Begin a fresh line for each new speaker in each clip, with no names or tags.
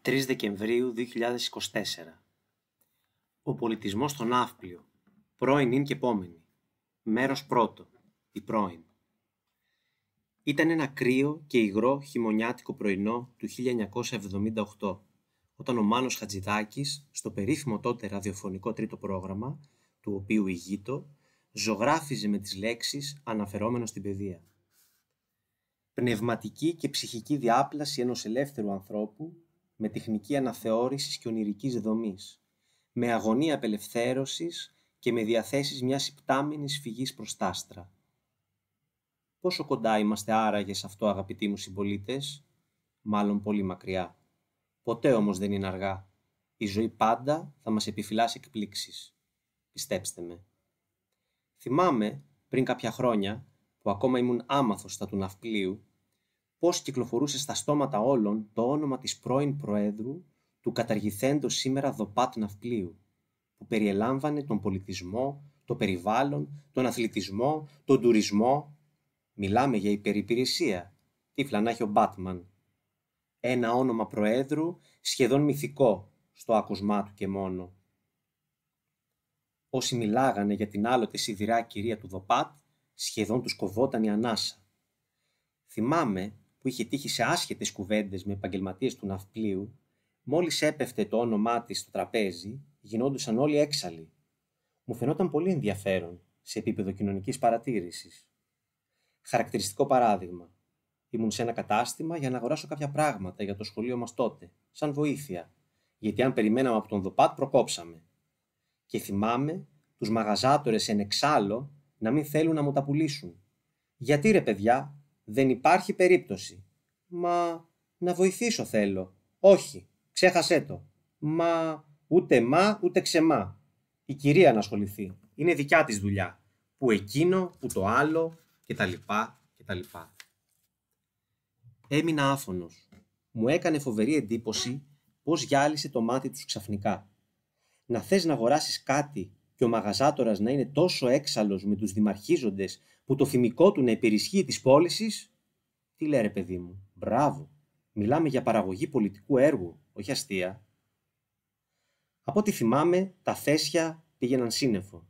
3 Δεκεμβρίου 2024. Ο πολιτισμός στο Ναύπλιο. Πρώην ην και επόμενη. Μέρος πρώτο. Η πρώην. Ήταν ένα κρύο και υγρό χειμωνιάτικο πρωινό του 1978, όταν ο Μάνος Χατζηδάκης, στο περίφημο τότε ραδιοφωνικό τρίτο πρόγραμμα, του οποίου ηγείτο, ζωγράφιζε με τις λέξεις αναφερόμενο στην παιδεία. Πνευματική και ψυχική διάπλαση ενός ελεύθερου ανθρώπου, με τεχνική αναθεώρησης και ονειρικής δομής, με αγωνία απελευθέρωσης και με διαθέσεις μιας υπτάμενης φυγής προς τ' άστρα. Πόσο κοντά είμαστε άραγε σε αυτό, αγαπητοί μου συμπολίτες? Μάλλον πολύ μακριά. Ποτέ όμως δεν είναι αργά. Η ζωή πάντα θα μας επιφυλάσει εκπλήξεις. Πιστέψτε με. Θυμάμαι, πριν κάποια χρόνια, που ακόμα ήμουν άμαθος στα του Ναυπλίου, πώς κυκλοφορούσε στα στόματα όλων το όνομα της πρώην Προέδρου του καταργηθέντος σήμερα ΔΟΠΑΤ Ναυπλίου, που περιελάμβανε τον πολιτισμό, το περιβάλλον, τον αθλητισμό, τον τουρισμό. Μιλάμε για υπερυπηρεσία, τύφλα να έχει ο Μπάτμαν. Ένα όνομα Προέδρου σχεδόν μυθικό στο άκουσμά του και μόνο. Όσοι μιλάγανε για την άλλοτε σιδηρά κυρία του ΔΟΠΑΤ, σχεδόν τους κοβόταν η ανάσα. Θυμάμαι που είχε τύχει σε άσχετες κουβέντες με επαγγελματίες του Ναυπλίου, μόλις έπεφτε το όνομά της στο τραπέζι, γινόντουσαν όλοι έξαλλοι. Μου φαινόταν πολύ ενδιαφέρον σε επίπεδο κοινωνικής παρατήρησης. Χαρακτηριστικό παράδειγμα. Ήμουν σε ένα κατάστημα για να αγοράσω κάποια πράγματα για το σχολείο μας τότε, σαν βοήθεια, γιατί αν περιμέναμε από τον ΔΟΠΑΤ προκόψαμε. Και θυμάμαι τους μαγαζάτορες εν εξάλλου να μην θέλουν να μου τα πουλήσουν. Γιατί ρε παιδιά, δεν υπάρχει περίπτωση. Μα να βοηθήσω θέλω. Όχι, ξέχασέ το. Μα ούτε ξεμά. Η κυρία να ασχοληθεί. Είναι δικιά της δουλειά. Που εκείνο, που το άλλο κτλ. Έμεινα άφωνος. Μου έκανε φοβερή εντύπωση πώς γυάλισε το μάτι τους ξαφνικά. Να θες να αγοράσεις κάτι και ο μαγαζάτορας να είναι τόσο έξαλλος με τους δημαρχίζοντες που το θυμικό του να υπερισχύει της πώλησης? Τι λέει ρε παιδί μου, μπράβο, μιλάμε για παραγωγή πολιτικού έργου, όχι αστεία. Από ό,τι θυμάμαι, τα φέσια πήγαιναν σύννεφο.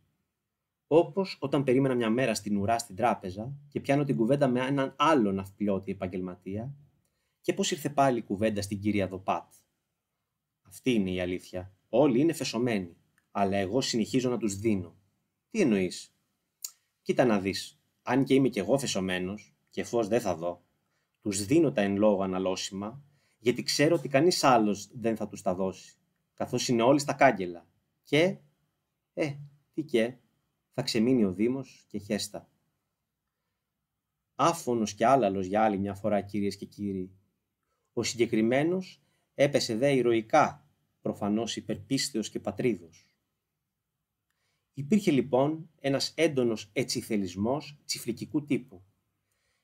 Όπως όταν περίμενα μια μέρα στην ουρά στην τράπεζα και πιάνω την κουβέντα με έναν άλλο ναυπλιώτη επαγγελματία, και πώς ήρθε πάλι η κουβέντα στην κυρία ΔΟΠΑΤ. Αυτή είναι η αλήθεια. Όλοι είναι φεσωμένοι, αλλά εγώ συνεχίζω να τους δίνω. Τι εννοείς? Κοίτα να δεις, αν και είμαι κι εγώ φεσωμένος, και φως δεν θα δω, τους δίνω τα εν λόγω αναλώσιμα, γιατί ξέρω ότι κανείς άλλος δεν θα τους τα δώσει, καθώς είναι όλοι στα κάγκελα. Και, θα ξεμείνει ο Δήμος και χέστα. Άφωνος και άλαλος για άλλη μια φορά, κυρίες και κύριοι. Ο συγκεκριμένος έπεσε δε ηρωικά, προφανώς υπερπίστεως και πατρίδος. Υπήρχε λοιπόν ένας έντονος ετσιθελισμός τσιφλικικού τύπου.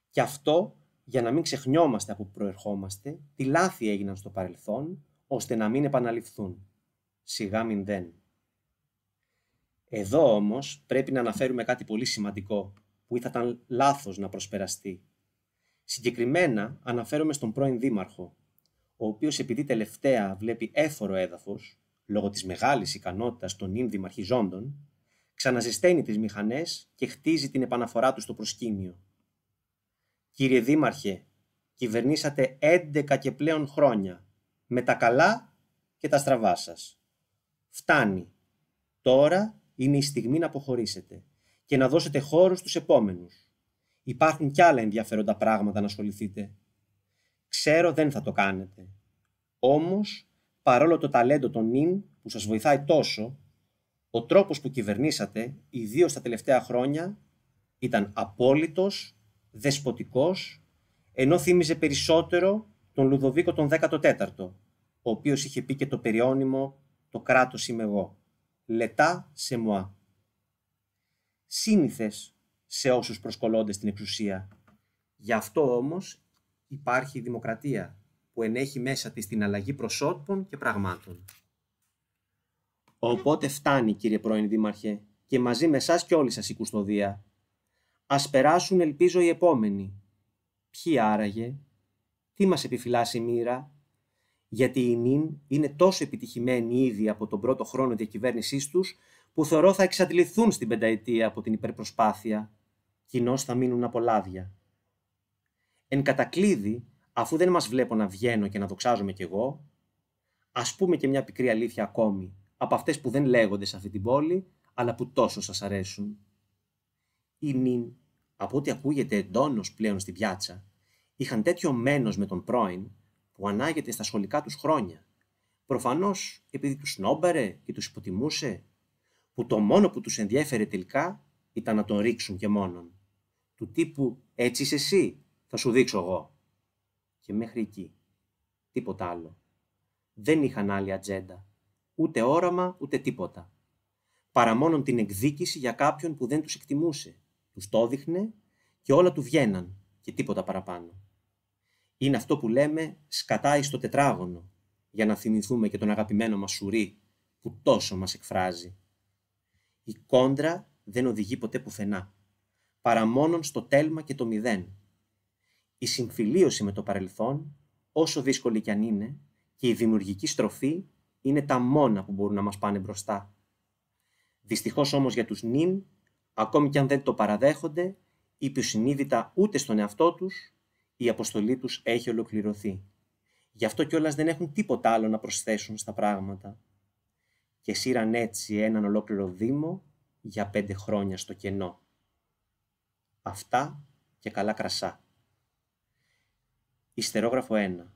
Και αυτό για να μην ξεχνιόμαστε από που προερχόμαστε, τι λάθη έγιναν στο παρελθόν, ώστε να μην επαναληφθούν. Σιγά μην δεν. Εδώ όμως πρέπει να αναφέρουμε κάτι πολύ σημαντικό, που θα ήταν λάθος να προσπεραστεί. Συγκεκριμένα αναφέρομαι στον πρώην δήμαρχο, ο οποίος επειδή τελευταία βλέπει έφορο έδαφος, λόγω της μεγάλης ικανότητας των νυν δημαρχιζόντων, ξαναζεσταίνει τις μηχανές και χτίζει την επαναφορά του στο προσκήνιο. Κύριε Δήμαρχε, κυβερνήσατε 11 και πλέον χρόνια, με τα καλά και τα στραβά σας. Φτάνει. Τώρα είναι η στιγμή να αποχωρήσετε και να δώσετε χώρο στους επόμενους. Υπάρχουν κι άλλα ενδιαφέροντα πράγματα να ασχοληθείτε. Ξέρω δεν θα το κάνετε. Όμως, παρόλο το ταλέντο των νυν που σας βοηθάει τόσο, ο τρόπος που κυβερνήσατε, ιδίως τα τελευταία χρόνια, ήταν απόλυτος, δεσποτικός, ενώ θύμιζε περισσότερο τον Λουδοβίκο τον 14ο, ο οποίος είχε πει και το περιώνυμο «Το κράτος είμαι εγώ». Λετά σε μουά. Σύνηθες σε όσους προσκολώνται στην εξουσία. Γι' αυτό όμως υπάρχει η δημοκρατία, που ενέχει μέσα της την αλλαγή προσώπων και πραγμάτων. Οπότε φτάνει, κύριε πρώην Δήμαρχε, και μαζί με εσάς και όλη σας η κουστοδία. Ας περάσουν, ελπίζω, οι επόμενοι. Ποιοι άραγε? Τι μας επιφυλάσσει η μοίρα? Γιατί οι νυν είναι τόσο επιτυχημένοι ήδη από τον πρώτο χρόνο διακυβέρνησής τους, που θεωρώ θα εξαντληθούν στην πενταετία από την υπερπροσπάθεια, κοινώς θα μείνουν από λάδια. Εν κατακλείδη, αφού δεν μας βλέπω να βγαίνω και να δοξάζομαι κι εγώ, ας πούμε και μια πικρή αλήθεια ακόμη, από αυτές που δεν λέγονται σε αυτή την πόλη, αλλά που τόσο σας αρέσουν. Οι νυν, από ό,τι ακούγεται εντόνως πλέον στην πιάτσα, είχαν τέτοιο μένος με τον πρώην, που ανάγεται στα σχολικά τους χρόνια. Προφανώς επειδή τους σνόμπαρε και τους υποτιμούσε, που το μόνο που τους ενδιέφερε τελικά ήταν να τον ρίξουν και μόνον. Του τύπου «Έτσι είσαι εσύ, θα σου δείξω εγώ». Και μέχρι εκεί. Τίποτα άλλο. Δεν είχαν άλλη ατζέντα. Ούτε όραμα, ούτε τίποτα. Παρά μόνον την εκδίκηση για κάποιον που δεν τους εκτιμούσε. Τους το έδειχνε και όλα του βγαίναν και τίποτα παραπάνω. Είναι αυτό που λέμε σκατάει στο τετράγωνο, για να θυμηθούμε και τον αγαπημένο μας Σουρί, που τόσο μας εκφράζει. Η κόντρα δεν οδηγεί ποτέ πουθενά, παρά μόνον στο τέλμα και το μηδέν. Η συμφιλίωση με το παρελθόν, όσο δύσκολη κι αν είναι, και η δημιουργική στροφή είναι τα μόνα που μπορούν να μας πάνε μπροστά. Δυστυχώς όμως για τους νυν, ακόμη κι αν δεν το παραδέχονται, υποσυνείδητα ούτε στον εαυτό τους, η αποστολή τους έχει ολοκληρωθεί. Γι' αυτό κιόλας δεν έχουν τίποτα άλλο να προσθέσουν στα πράγματα. Και σύραν έτσι έναν ολόκληρο δήμο για 5 χρόνια στο κενό. Αυτά και καλά κρασά. Ιστερόγραφο 1.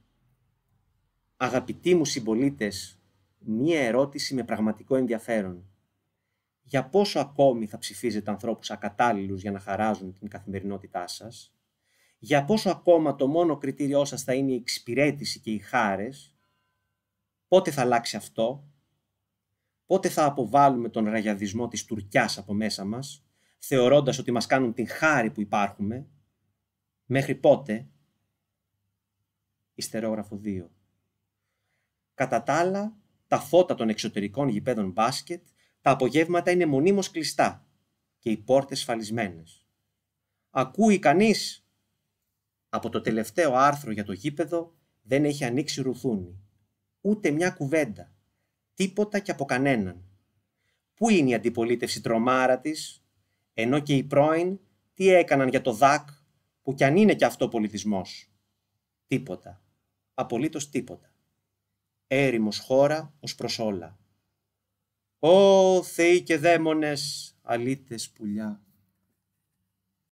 Αγαπητοί μου συμπολίτες, μία ερώτηση με πραγματικό ενδιαφέρον. Για πόσο ακόμη θα ψηφίζετε ανθρώπους ακατάλληλους για να χαράζουν την καθημερινότητά σας? Για πόσο ακόμα το μόνο κριτήριό σας θα είναι η εξυπηρέτηση και οι χάρες? Πότε θα αλλάξει αυτό? Πότε θα αποβάλουμε τον ραγιαδισμό της τουρκιάς από μέσα μας, θεωρώντας ότι μας κάνουν την χάρη που υπάρχουμε? Μέχρι πότε? Ιστερόγραφο 2. Κατά τα άλλα, τα φώτα των εξωτερικών γηπέδων μπάσκετ τα απογεύματα είναι μονίμως κλειστά και οι πόρτες σφαλισμένες. Ακούει κανείς? Από το τελευταίο άρθρο για το γήπεδο δεν έχει ανοίξει ρουθούνι. Ούτε μια κουβέντα. Τίποτα και από κανέναν. Πού είναι η αντιπολίτευση τρομάρα της? Ενώ και οι πρώην τι έκαναν για το ΔΑΚ, που κι αν είναι κι αυτό πολιτισμός? Τίποτα. Απολύτως τίποτα. Έρημος χώρα ως προς όλα. Ω θεοί και δαίμονες, αλήτες πουλιά.